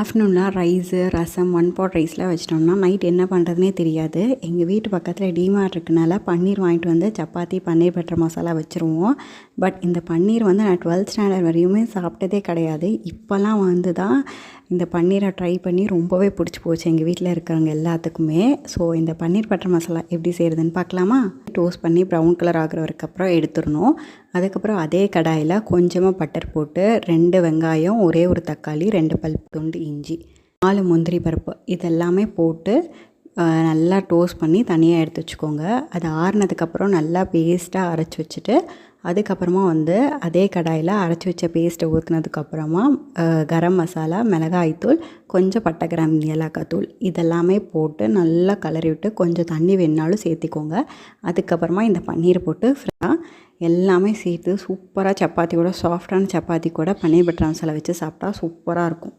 ஆஃப்டர்நூன்லாம் rice, ரசம், one pot ரைஸ்லாம் வச்சிட்டோம்னா night என்ன பண்ணுறதுனே தெரியாது. எங்கள் வீட்டு பக்கத்தில் டிமார்ட் இருக்கனால பன்னீர் வாங்கிட்டு வந்து சப்பாத்தி, பன்னீர் பட்டர் மசாலா வச்சுருவோம். பட் இந்த பன்னீர் வந்து நான் 12th ஸ்டாண்டர்ட் வரையுமே சாப்பிட்டதே கிடையாது. இப்போல்லாம் வந்து தான் இந்த பன்னீரை ட்ரை பண்ணி ரொம்பவே பிடிச்சி போச்சு எங்கள் வீட்டில் இருக்கிறவங்க எல்லாத்துக்குமே. ஸோ இந்த பன்னீர் பட்டர் மசாலா எப்படி செய்கிறதுன்னு பார்க்கலாமா? டோஸ்ட் பண்ணி ப்ரௌன் கலர் ஆகிற வரைக்கும் எடுத்துடணும். அதுக்கப்புறம் அதே கடாயில் கொஞ்சமாக பட்டர் போட்டு 2 வெங்காயம், ஒரே ஒரு தக்காளி, 2 பல் துண்டு இஞ்சி, 4 முந்திரி பருப்பு இதெல்லாமே போட்டு நல்லா டோஸ்ட் பண்ணி தனியாக எடுத்து வச்சுக்கோங்க. அது ஆறுனதுக்கப்புறம் நல்லா பேஸ்ட்டாக அரைச்சி வச்சுட்டு அதுக்கப்புறமா வந்து அதே கடாயில் அரைச்சி வச்ச பேஸ்ட்டை ஊற்றுனதுக்கப்புறமா கரம் மசாலா, மிளகாய்த்தூள், கொஞ்சம் பட்டை, கிராம்பு, ஏலக்காய் தூள் இதெல்லாமே போட்டு நல்லா கிளறி விட்டு கொஞ்சம் தண்ணி வேணுனாலும் சேர்த்திக்கோங்க. அதுக்கப்புறமா இந்த பன்னீர் போட்டு எல்லாமே சேர்த்து சூப்பராக சப்பாத்தி கூட, சாஃப்டான சப்பாத்தி கூட பன்னீர் பட்டர் மசாலா வச்சு சாப்பிட்டா சூப்பராக இருக்கும்.